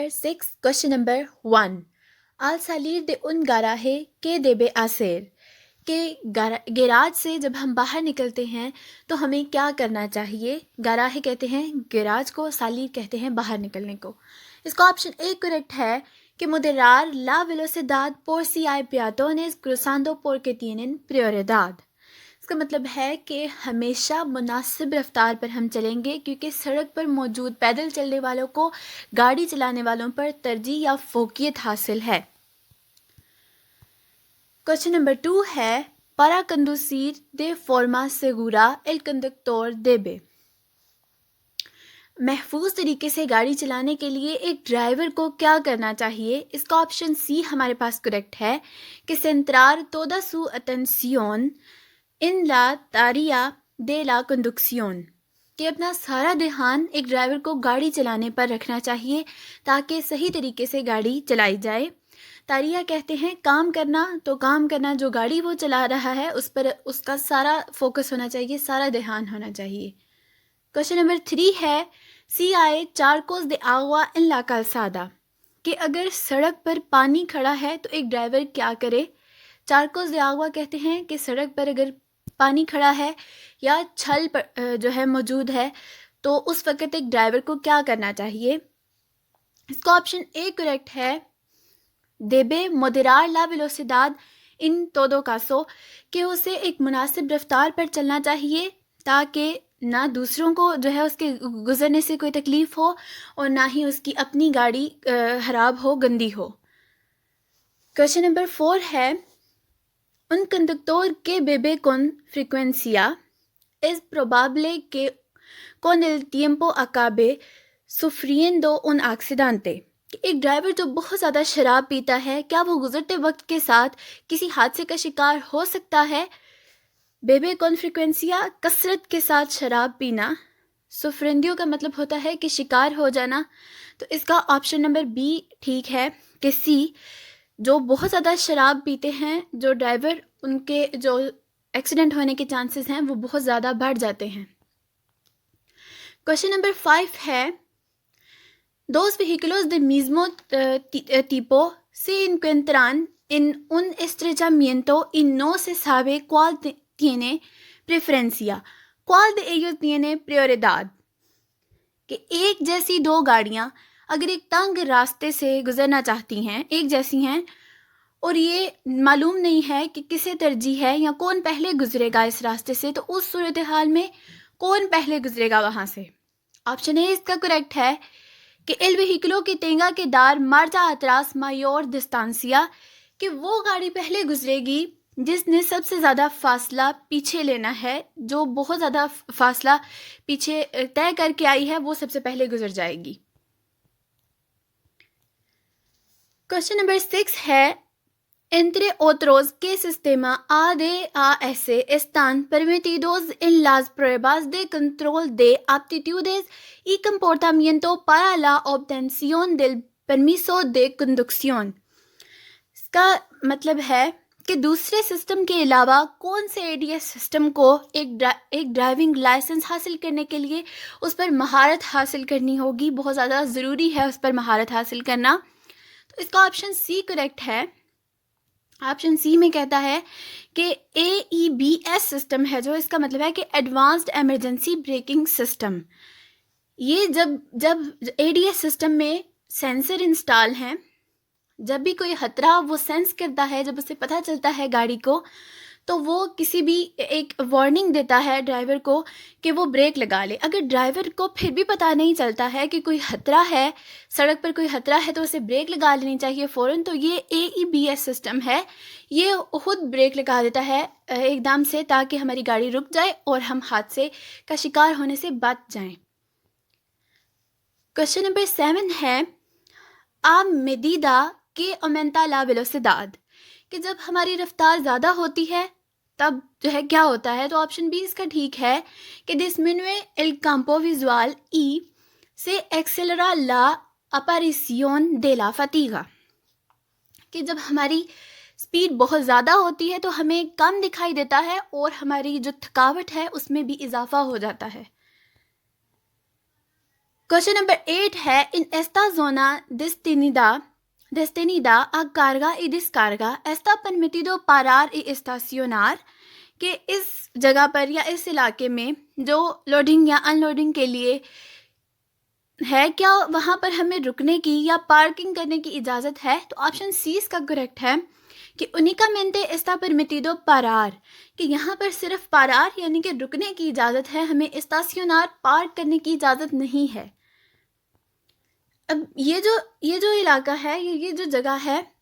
number 6, question number 1. Al salir de un garaje que debe hacer कि garage से जब हम बाहर निकलते हैं तो हमें क्या करना चाहिए। गराहे कहते हैं गैराज को, सालीर कहते हैं बाहर निकलने को। इसका ऑप्शन ए करेक्ट है कि moderar la velocidad por si hay peatones cruzando porque tienen prioridad। इसका मतलब है कि हमेशा मुनासिब रफ्तार पर हम चलेंगे क्योंकि सड़क पर मौजूद पैदल चलने वालों को गाड़ी चलाने वालों पर तरजीह या फोकियत हासिल है। क्वेश्चन नंबर 2 है para conducir de forma segura el conductor debe। महफूज तरीके से गाड़ी चलाने के लिए एक ड्राइवर को क्या करना चाहिए। इसका ऑप्शन सी हमारे पास करेक्ट है कि centrar toda su atención इन ला तारिया दे ला कंडक्सियोन, कि अपना सारा ध्यान एक ड्राइवर को गाड़ी चलाने पर रखना चाहिए ताकि सही तरीके से गाड़ी चलाई जाए। तारिया कहते हैं काम करना, तो काम करना जो गाड़ी वो चला रहा है उस पर उसका सारा फोकस होना चाहिए, सारा ध्यान होना चाहिए। क्वेश्चन नंबर 3 है सी आए चारकोस दे आगवा इन ला calzada, कि अगर सड़क पर पानी खड़ा है तो एक ड्राइवर क्या करे। चारकोस दे आगवा कहते हैं कि सड़क पर अगर पानी खड़ा है या छल पर जो है मौजूद है तो उस वक़्त एक ड्राइवर को क्या करना चाहिए। इसका ऑप्शन ए करेक्ट है देबे moderar la velocidad इन todo caso, कि उसे एक मुनासिब रफ्तार पर चलना चाहिए ताकि ना दूसरों को जो है उसके गुजरने से कोई तकलीफ़ हो और ना ही उसकी अपनी गाड़ी ख़राब हो, गंदी हो। क्वेश्चन नंबर 4 है un conductor que bebe con frecuencia es probable que con el tiempo acabe sufriendo un accidente। एक ड्राइवर जो बहुत ज़्यादा शराब पीता है क्या वो गुजरते वक्त के साथ किसी हादसे का शिकार हो सकता है। बेबे कॉन फ्रिक्वेंसिया कसरत के साथ शराब पीना, सुफ्रेंडियो का मतलब होता है कि शिकार हो जाना, तो इसका ऑप्शन नंबर बी ठीक है कि सी जो बहुत ज़्यादा शराब पीते हैं जो ड्राइवर, उनके जो एक्सीडेंट होने के चांसेस हैं वो बहुत ज़्यादा बढ़ जाते हैं। क्वेश्चन नंबर 5 है dos vehículos del mismo tipo se encuentran en un estrechamiento y no se sabe cuál tiene preferencia, cuál de ellos tiene prioridad। कि एक जैसी दो गाड़ियाँ अगर एक तंग रास्ते से गुजरना चाहती हैं, एक जैसी हैं और ये मालूम नहीं है कि किसे तरजीह है या कौन पहले गुजरेगा इस रास्ते से, तो उस सूरत हाल में कौन पहले गुजरेगा वहाँ से। ऑप्शन ए इसका करेक्ट है कि एल वेहिकलो की तेंगा के दार मार्चा अतरास मायोर डिस्टांसिया, कि वो गाड़ी पहले गुजरेगी जिसने सबसे ज़्यादा फासला पीछे लेना है, जो बहुत ज़्यादा फासला पीछे तय करके आई है वो सबसे पहले गुजर जाएगी। क्वेश्चन नंबर 6 है entre otros qué sistema ADAS están permitidos en las pruebas de control de aptitudes y comportamiento para la obtención del permiso de conducción। इसका मतलब है कि दूसरे सिस्टम के अलावा कौन से एडीएस सिस्टम को एक ड्राइविंग लाइसेंस हासिल करने के लिए उस पर महारत हासिल करनी होगी, बहुत ज़्यादा ज़रूरी है उस पर महारत हासिल करना। तो इसका ऑप्शन सी करेक्ट है। ऑप्शन सी में कहता है कि AEBS सिस्टम है जो, इसका मतलब है कि एडवांस्ड इमरजेंसी ब्रेकिंग सिस्टम। ये जब ADS सिस्टम में सेंसर इंस्टॉल हैं, जब भी कोई खतरा वो सेंस करता है, जब उसे पता चलता है गाड़ी को, तो वो किसी भी एक वार्निंग देता है ड्राइवर को कि वो ब्रेक लगा ले। अगर ड्राइवर को फिर भी पता नहीं चलता है कि कोई खतरा है, सड़क पर कोई खतरा है, तो उसे ब्रेक लगा लेनी चाहिए फ़ौरन। तो ये AEBS सिस्टम है, ये खुद ब्रेक लगा देता है एकदम से ताकि हमारी गाड़ी रुक जाए और हम हादसे का शिकार होने से बच जाएं। क्वेश्चन नंबर 7 है आ मेडिदा के अमेंटा ला वेलोसिडाद, कि जब हमारी रफ्तार ज़्यादा होती है तब जो है क्या होता है। तो ऑप्शन बी इसका ठीक है कि disminuye el campo visual y se acelera la aparición de la fatiga, कि जब हमारी स्पीड बहुत ज़्यादा होती है तो हमें कम दिखाई देता है और हमारी जो थकावट है उसमें भी इजाफा हो जाता है। क्वेश्चन नंबर 8 है, इन एस्ता जोना destinida a carga y descarga está permitido parar y estacionar, कि इस जगह पर या इस इलाके में जो लोडिंग या अनलोडिंग के लिए है, क्या वहाँ पर हमें रुकने की या पार्किंग करने की इजाज़त है? तो ऑप्शन सी इसका करेक्ट है कि उनिकामेंटे एस्ता परमिटिडो पारार, कि यहाँ पर सिर्फ पारार यानी कि रुकने की इजाज़त है, हमें स्टेशनर पार्क करने की इजाज़त नहीं है। अब ये जो इलाका है, ये जो जगह है,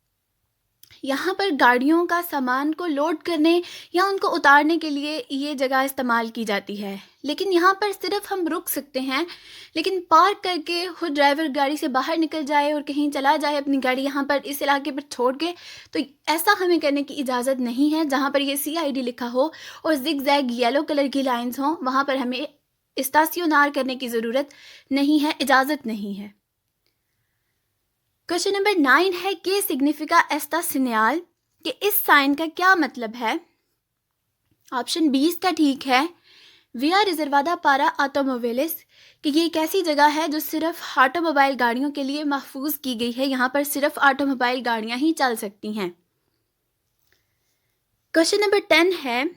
यहाँ पर गाड़ियों का सामान को लोड करने या उनको उतारने के लिए ये जगह इस्तेमाल की जाती है, लेकिन यहाँ पर सिर्फ हम रुक सकते हैं, लेकिन पार्क करके खुद ड्राइवर गाड़ी से बाहर निकल जाए और कहीं चला जाए अपनी गाड़ी यहाँ पर इस इलाके पर छोड़ के, तो ऐसा हमें करने की इजाज़त नहीं है। जहाँ पर ये CID लिखा हो और जिग जैग येलो कलर की लाइन्स हों, वहाँ पर हमें स्टेशनर करने की ज़रूरत नहीं है, इजाज़त नहीं है। क्वेश्चन नंबर 9 है, के सिग्निफिका एस्ता सिग्नल, कि इस साइन का क्या मतलब है? ऑप्शन 20 का ठीक है, विया रिजर्वादा पारा ऑटोमोबाइलिस, कि ये एक ऐसी जगह है जो सिर्फ ऑटोमोबाइल गाड़ियों के लिए महफूज की गई है, यहाँ पर सिर्फ ऑटोमोबाइल गाड़ियाँ ही चल सकती हैं। क्वेश्चन नंबर 10 है,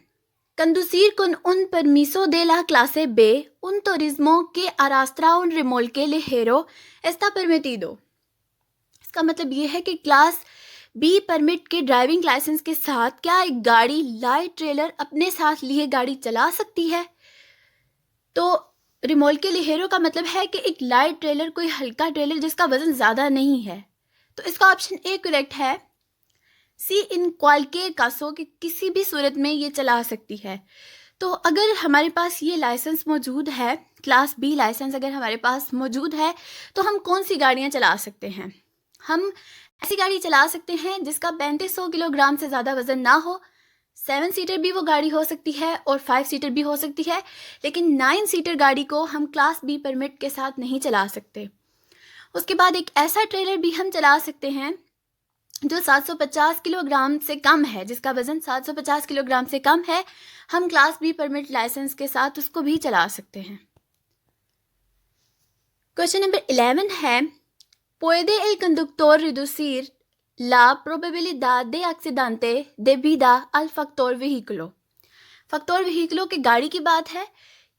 कंदुसीर con un permiso de la clase B, un turismo que arrastra un remolque ligero está permitido। इसका मतलब ये है कि क्लास बी परमिट के ड्राइविंग लाइसेंस के साथ क्या एक गाड़ी लाइट ट्रेलर अपने साथ लिए गाड़ी चला सकती है? तो रिमोल्के लिहेरो का मतलब है कि एक लाइट ट्रेलर, कोई हल्का ट्रेलर जिसका वजन ज़्यादा नहीं है। तो इसका ऑप्शन ए करेक्ट है। सी इन क्वालके कासो, कि किसी भी सूरत में ये चला सकती है। तो अगर हमारे पास ये लाइसेंस मौजूद है, क्लास बी लाइसेंस अगर हमारे पास मौजूद है, तो हम कौन सी गाड़ियाँ चला सकते हैं? हम ऐसी गाड़ी चला सकते हैं जिसका 3500 किलोग्राम से ज़्यादा वज़न ना हो। 7 सीटर भी वो गाड़ी हो सकती है और 5 सीटर भी हो सकती है, लेकिन 9 सीटर गाड़ी को हम क्लास बी परमिट के साथ नहीं चला सकते। उसके बाद एक ऐसा ट्रेलर भी हम चला सकते हैं जो 750 किलोग्राम से कम है, जिसका वज़न 750 किलोग्राम से कम है, हम क्लास बी परमिट लाइसेंस के साथ उसको भी चला सकते हैं। क्वेश्चन नंबर 11 है, puede el conductor reducir la probabilidad de accidente debido al factor vehículo। Factor व्हीकलो की गाड़ी की बात है,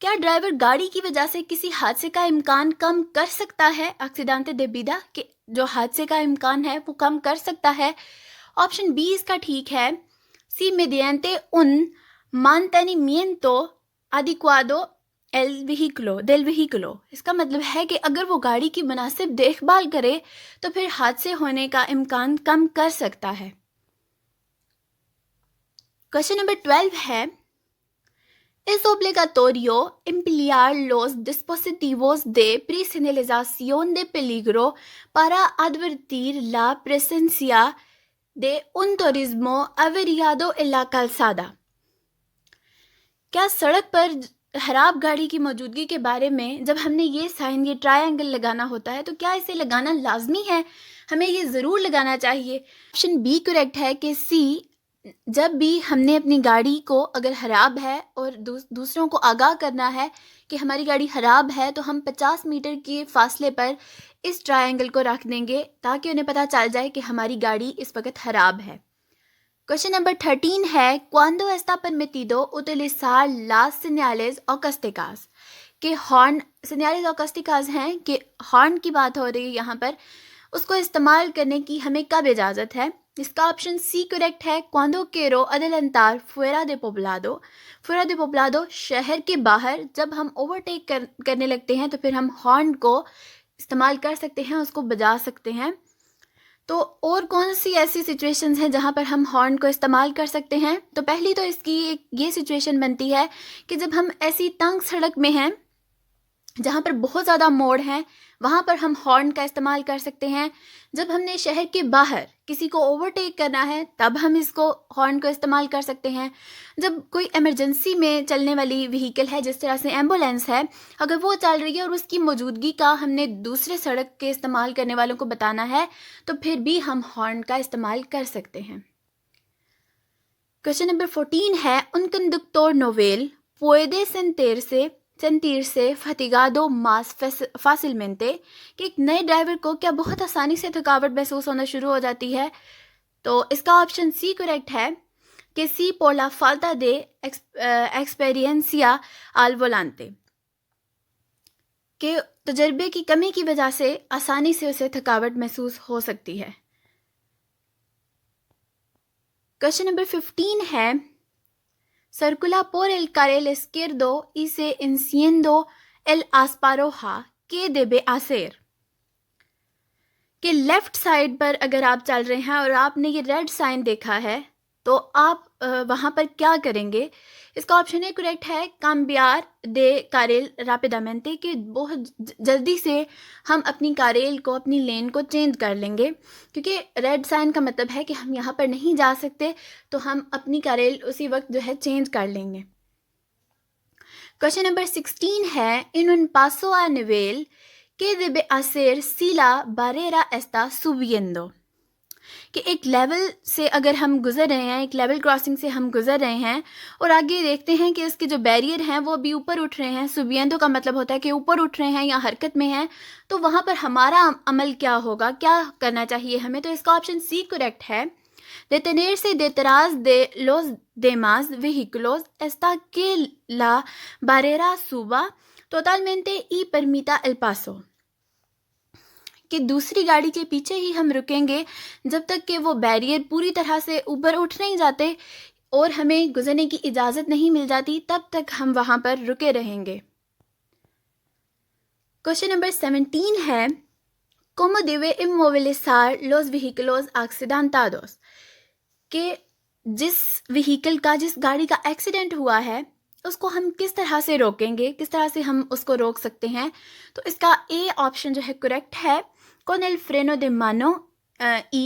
क्या ड्राइवर गाड़ी की वजह से किसी हादसे का इम्कान कम कर सकता है? एक्सीडेंटे देबिदा, कि जो हादसे का इम्कान है वो कम कर सकता है। ऑप्शन बी इसका ठीक है। सी mediante un mantenimiento adecuado del vehículo, इसका मतलब है कि अगर वो गाड़ी की मुनासिब देखभाल करे तो फिर हादसे होने का इम्कान कम कर सकता है। क्वेश्चन नंबर 12 है, es obligatorio emplear los dispositivos de preseñalización de peligro para advertir la presencia de un turismo averiado en la calzada। क्या सड़क पर खराब गाड़ी की मौजूदगी के बारे में जब हमने ये साइन, ये ट्रायंगल लगाना होता है, तो क्या इसे लगाना लाजमी है? हमें ये ज़रूर लगाना चाहिए। ऑप्शन बी करेक्ट है कि सी, जब भी हमने अपनी गाड़ी को अगर ख़राब है और दूसरों को आगाह करना है कि हमारी गाड़ी ख़राब है, तो हम 50 मीटर के फासले पर इस ट्रायंगल को रख देंगे ताकि उन्हें पता चल जाए कि हमारी गाड़ी इस वक्त ख़राब है। क्वेश्चन नंबर 13 है, cuando está permitido utilizar las señales acústicas, कि हॉर्न, señales acústicas हैं कि हॉर्न की बात हो रही है यहाँ पर, उसको इस्तेमाल करने की हमें कब इजाज़त है? इसका ऑप्शन सी करेक्ट है। cuando quiero adelantar fuera de poblado, fuera de poblado शहर के बाहर जब हम ओवरटेक करने लगते हैं तो फिर हम हॉर्न को इस्तेमाल कर सकते हैं, उसको बजा सकते हैं। तो और कौन सी ऐसी सिचुएशंस हैं जहाँ पर हम हॉर्न को इस्तेमाल कर सकते हैं? तो पहली तो इसकी एक ये सिचुएशन बनती है कि जब हम ऐसी तंग सड़क में हैं जहाँ पर बहुत ज़्यादा मोड़ हैं, वहाँ पर हम हॉर्न का इस्तेमाल कर सकते हैं। जब हमने शहर के बाहर किसी को ओवरटेक करना है तब हम इसको हॉर्न को इस्तेमाल कर सकते हैं। जब कोई इमरजेंसी में चलने वाली व्हीकल है, जिस तरह से एम्बुलेंस है, अगर वो चल रही है और उसकी मौजूदगी का हमने दूसरे सड़क के इस्तेमाल करने वालों को बताना है, तो फिर भी हम हॉर्न का इस्तेमाल कर सकते हैं। क्वेश्चन नंबर 14 है, un conductor novel puede sentirse sentirse fatigado más fácilmente, कि एक नए ड्राइवर को क्या बहुत आसानी से थकावट महसूस होना शुरू हो जाती है। तो इसका ऑप्शन सी करेक्ट है कि सी por la falta de experiencia al volante, कि तजर्बे की कमी की वजह से आसानी से उसे थकावट महसूस हो सकती है। क्वेश्चन नंबर 15 है, circula por el carril izquierdo y se enciendo el asparoja, ¿qué debe hacer? कि लेफ्ट साइड पर अगर आप चल रहे हैं और आपने ये रेड साइन देखा है तो आप वहाँ पर क्या करेंगे। इसका ऑप्शन ए करेक्ट है, cambiar de carril rápidamente, कि बहुत जल्दी से हम अपनी कारेल को, अपनी लेन को चेंज कर लेंगे, क्योंकि रेड साइन का मतलब है कि हम यहाँ पर नहीं जा सकते, तो हम अपनी कारेल उसी वक्त जो है चेंज कर लेंगे। क्वेश्चन नंबर 16 है, in un paso a nivel ¿qué debe hacer si la barrera está subiendo? कि एक लेवल से अगर हम गुजर रहे हैं, एक लेवल क्रॉसिंग से हम गुजर रहे हैं और आगे देखते हैं कि इसके जो बैरियर हैं वो अभी ऊपर उठ रहे हैं, सुबियंदो का मतलब होता है कि ऊपर उठ रहे हैं या हरकत में हैं, तो वहाँ पर हमारा अमल क्या होगा, क्या करना चाहिए हमें। तो इसका ऑप्शन सी करेक्ट है, detenerse detrás de los demás vehículos hasta que la barrera suba totalmente y permita el paso, कि दूसरी गाड़ी के पीछे ही हम रुकेंगे जब तक कि वो बैरियर पूरी तरह से ऊपर उठ नहीं जाते और हमें गुजरने की इजाज़त नहीं मिल जाती, तब तक हम वहाँ पर रुके रहेंगे। क्वेश्चन नंबर 17 है, ¿Cómo debe inmovilizar los vehículos accidentados? कि जिस व्हीकल का, जिस गाड़ी का एक्सीडेंट हुआ है उसको हम किस तरह से रोकेंगे, किस तरह से हम उसको रोक सकते हैं। तो इसका ए ऑप्शन जो है करेक्ट है, con el freno de mano y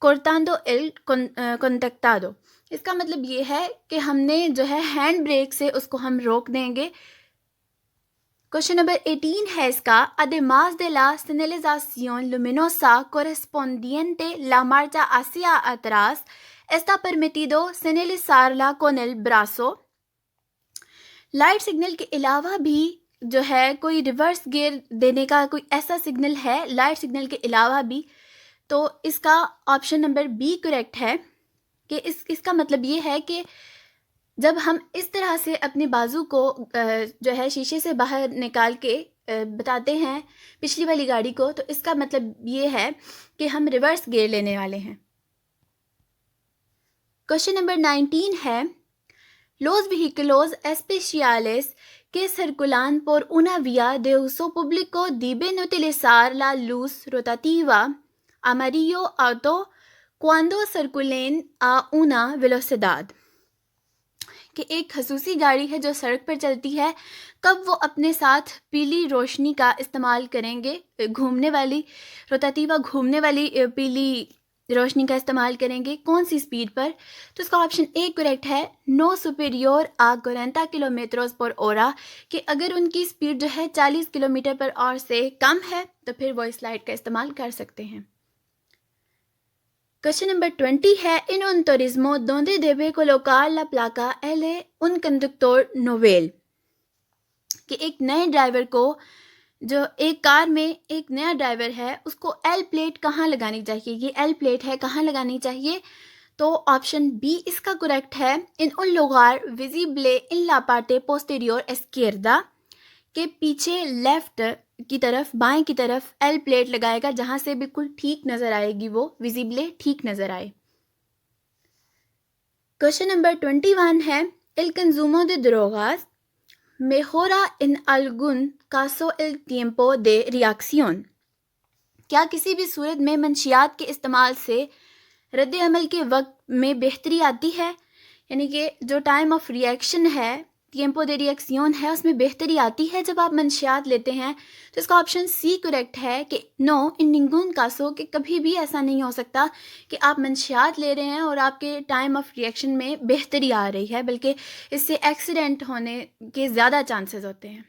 cortando el contactado। इसका मतलब ये है कि हमने जो है हैंड ब्रेक से उसको हम रोक देंगे। क्वेश्चन नंबर 18 है इसका, además de la señalización luminosa correspondiente la marcha hacia atrás está permitido señalizarla con el brazo। Light signal के अलावा भी जो है कोई रिवर्स गियर देने का कोई ऐसा सिग्नल है लाइट सिग्नल के अलावा भी, तो इसका ऑप्शन नंबर बी करेक्ट है, कि इसका मतलब ये है कि जब हम इस तरह से अपने बाजू को जो है शीशे से बाहर निकाल के बताते हैं पिछली वाली गाड़ी को, तो इसका मतलब ये है कि हम रिवर्स गियर लेने वाले हैं। क्वेश्चन नंबर 19 है, los vehículos especiales que circulan por una vía de uso público deben utilizar la luz rotativa amarillo alto cuando circulen a una velocidad, कि एक खसूसी गाड़ी है जो सड़क पर चलती है, कब वो अपने साथ पीली रोशनी का इस्तेमाल करेंगे, घूमने वाली रोतातीवा, घूमने वाली पीली रोशनी का इस्तेमाल करेंगे, कौन सी स्पीड पर। तो इसका ऑप्शन ए करेक्ट है, नो सुपीरियर आ 40 किलोमीटर पर ओरा, कि अगर उनकी स्पीड जो है 40 किलोमीटर पर आवर से कम है तो फिर वो इस लाइट का इस्तेमाल कर सकते हैं। क्वेश्चन नंबर 20 है, इन un turismo donde debe colocar la placa L un conductor novel, कि एक नए ड्राइवर को, जो एक कार में एक नया ड्राइवर है, उसको एल प्लेट कहाँ लगानी चाहिए, ये एल प्लेट है कहाँ लगानी चाहिए। तो ऑप्शन बी इसका करेक्ट है, इन un lugar visible en la parte posterior izquierda, के पीछे लेफ्ट की तरफ, बाएं की तरफ एल प्लेट लगाएगा जहां से बिल्कुल ठीक नजर आएगी, वो विजिबले ठीक नजर आए। क्वेश्चन नंबर 21 है, el consumo de drogas mejora en algún caso el tiempo de reacción, क्या किसी भी सूरत में मंशियात के इस्तेमाल से रद्द अमल के वक्त में बेहतरी आती है, यानी कि जो टाइम ऑफ रिएक्शन है, टिएम्पो दे रिएक्शन है, उसमें बेहतरी आती है जब आप मंशियात लेते हैं। तो इसका ऑप्शन सी करेक्ट है, कि नो इन निंगुन कासो, कि कभी भी ऐसा नहीं हो सकता कि आप मंशियात ले रहे हैं और आपके टाइम ऑफ रिएक्शन में बेहतरी आ रही है, बल्कि इससे एक्सीडेंट होने के ज़्यादा चांसेस होते हैं।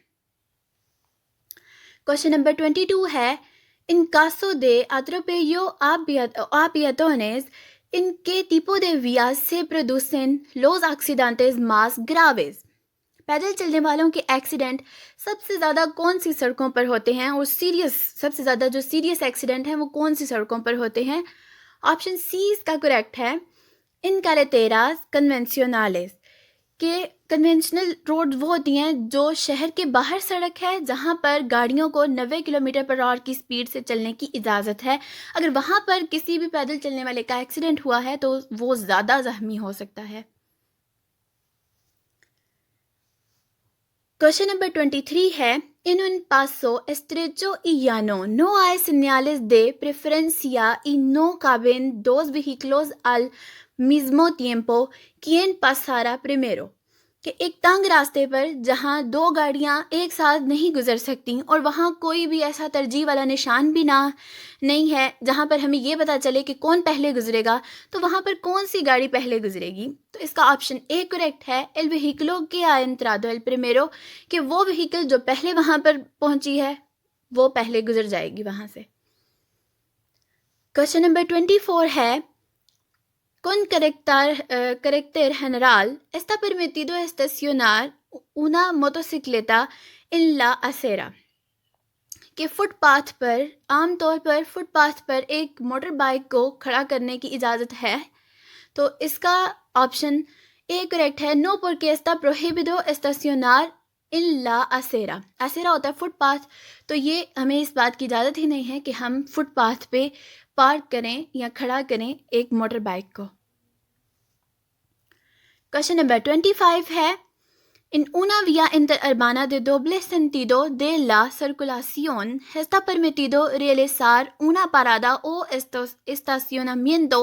क्वेश्चन नंबर 22 है, इन कासो दे atropello a peatones, ¿en qué tipo de vías se producen los accidentes más graves? पैदल चलने वालों के एक्सीडेंट सबसे ज़्यादा कौन सी सड़कों पर होते हैं और सबसे ज़्यादा जो सीरियस एक्सीडेंट हैं वो कौन सी सड़कों पर होते हैं? ऑप्शन सी इसका करेक्ट है, इन कैरेटेरास कन्वेंशनales, कि कन्वेंशनल रोड वो होती हैं जो शहर के बाहर सड़क है जहाँ पर गाड़ियों को 90 किलोमीटर पर आवर की स्पीड से चलने की इजाज़त है। अगर वहाँ पर किसी भी पैदल चलने वाले का एक्सीडेंट हुआ है तो वो ज़्यादा ज़ख्मी हो सकता है। क्वेश्चन नंबर 23 है, en un paso estrecho y llano no hay señales de preferencia y no caben dos vehículos al mismo tiempo, ¿quién pasará primero? कि एक तंग रास्ते पर जहाँ दो गाड़ियाँ एक साथ नहीं गुजर सकती और वहाँ कोई भी ऐसा तरजीह वाला निशान भी नहीं है जहाँ पर हमें ये पता चले कि कौन पहले गुजरेगा, तो वहाँ पर कौन सी गाड़ी पहले गुजरेगी? तो इसका ऑप्शन ए करेक्ट है, एल व्हीकलो के ha entrado el primero, कि वो व्हीकल जो पहले वहाँ पर पहुँची है वो पहले गुजर जाएगी वहाँ से। क्वेश्चन नंबर 24 है, con carácter general está permitido estacionar una motocicleta en la acera, कि फुटपाथ पर आमतौर पर फुटपाथ पर एक मोटर बाइक को खड़ा करने की इजाज़त है। तो इसका ऑप्शन ए करेक्ट है, no porque está prohibido estacionar en la acera। असेरा होता है फुटपाथ, तो ये हमें इस बात की इजाज़त ही नहीं है कि हम फुटपाथ पे पार्क करें या खड़ा करें एक मोटर बाइक को। क्वेश्चन नंबर 25 है, en una vía interurbana de doble sentido de la circulación está permitido realizar una parada o estacionamiento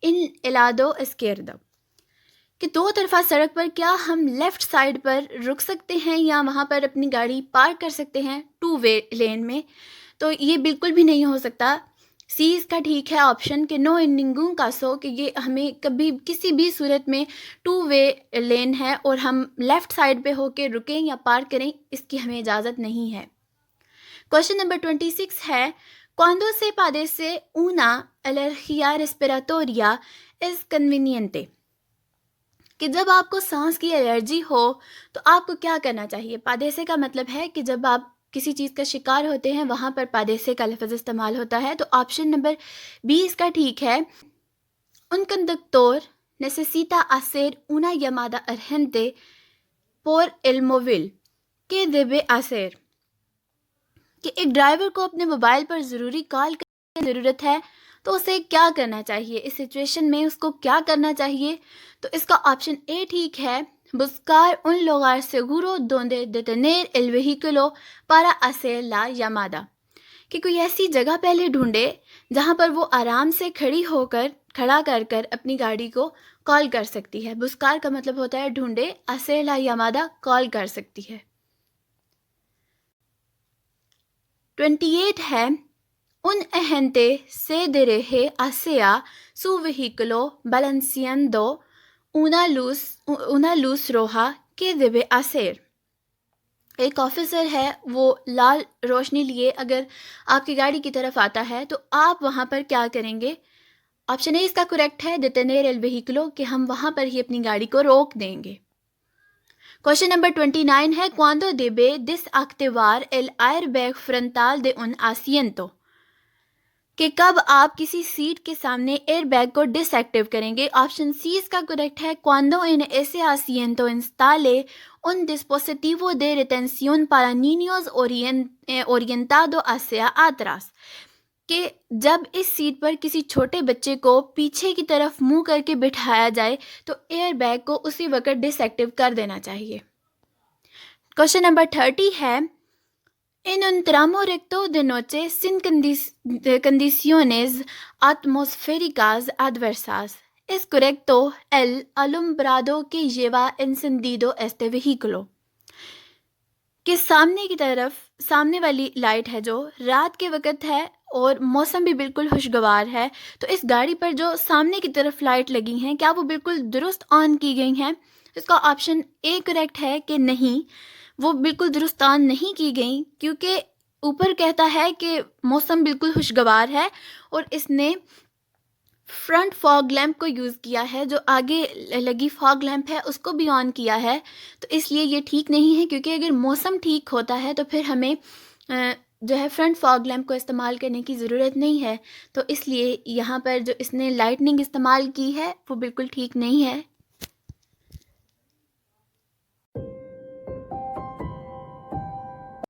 en el lado izquierdo, कि दो तरफा सड़क पर क्या हम लेफ़्ट साइड पर रुक सकते हैं या वहाँ पर अपनी गाड़ी पार्क कर सकते हैं टू वे लेन में? तो ये बिल्कुल भी नहीं हो सकता। सी इसका ठीक है ऑप्शन, कि नो इन निंगुन कासो, कि ये हमें कभी किसी भी सूरत में टू वे लेन है और हम लेफ़्ट साइड पे होके रुकें या पार्क करें, इसकी हमें इजाज़त नहीं है। क्वेश्चन नंबर 26 है, cuando se padece una alergia respiratoria es conveniente, कि जब आपको सांस की एलर्जी हो तो आपको क्या करना चाहिए? पादेसे का मतलब है कि जब आप किसी चीज़ का शिकार होते हैं वहाँ पर पादेसे का लफ्ज़ इस्तेमाल होता है। तो ऑप्शन नंबर बी इसका ठीक है, un conductor necesita hacer una llamada urgente por el móvil, que debe hacer, कि एक ड्राइवर को अपने मोबाइल पर ज़रूरी कॉल करने की ज़रूरत है तो उसे क्या करना चाहिए? इस सिचुएशन में उसको क्या करना चाहिए? तो इसका ऑप्शन ए ठीक है, buscar un lugar seguro donde detener el vehículo para hacer la llamada, कि कोई ऐसी जगह पहले ढूंढे जहाँ पर वो आराम से खड़ा कर अपनी गाड़ी को कॉल कर सकती है। बुस्कार का मतलब होता है ढूंढे, hacer la llamada कॉल कर सकती है। 28 है, un agente se dirige hacia su vehículo balanceando una luz roja, que debe hacer, एक ऑफिसर है वो लाल रोशनी लिए अगर आपकी गाड़ी की तरफ आता है तो आप वहाँ पर क्या करेंगे? ऑप्शन ए इसका करेक्ट है, detener el vehículo, कि हम वहाँ पर ही अपनी गाड़ी को रोक देंगे। क्वेश्चन नंबर 29 है, cuando debe desactivar el airbag frontal de un asiento, कि कब आप किसी सीट के सामने एयर बैग को डिसएक्टिव करेंगे? ऑप्शन सी इसका करेक्ट है, cuando en ese asiento instale un dispositivo de retención para niños orientado hacia atrás, कि जब इस सीट पर किसी छोटे बच्चे को पीछे की तरफ मुंह करके बिठाया जाए तो एयर बैग को उसी वक्त डिसएक्टिव कर देना चाहिए। क्वेश्चन नंबर 30 है, en un tramo recto de noche sin condiciones atmosféricas adversas es correcto el alumbrado que lleva encendido este vehículo, कि सामने वाली लाइट है जो रात के वक्त है और मौसम भी बिल्कुल खुशगवार है, तो इस गाड़ी पर जो सामने की तरफ लाइट लगी हैं क्या वो बिल्कुल दुरुस्त ऑन की गई हैं? इसका ऑप्शन ए करेक्ट है कि नहीं, वो बिल्कुल दुरुस्त ऑन नहीं की गई, क्योंकि ऊपर कहता है कि मौसम बिल्कुल खुशगवार है और इसने फ्रंट फॉग लैंप को यूज़ किया है, जो आगे लगी फॉग लैंप है उसको भी ऑन किया है। तो इसलिए ये ठीक नहीं है, क्योंकि अगर मौसम ठीक होता है तो फिर हमें जो है फ्रंट फॉग लैंप को इस्तेमाल करने की ज़रूरत नहीं है। तो इसलिए यहाँ पर जो इसने लाइटनिंग इस्तेमाल की है वो बिल्कुल ठीक नहीं है।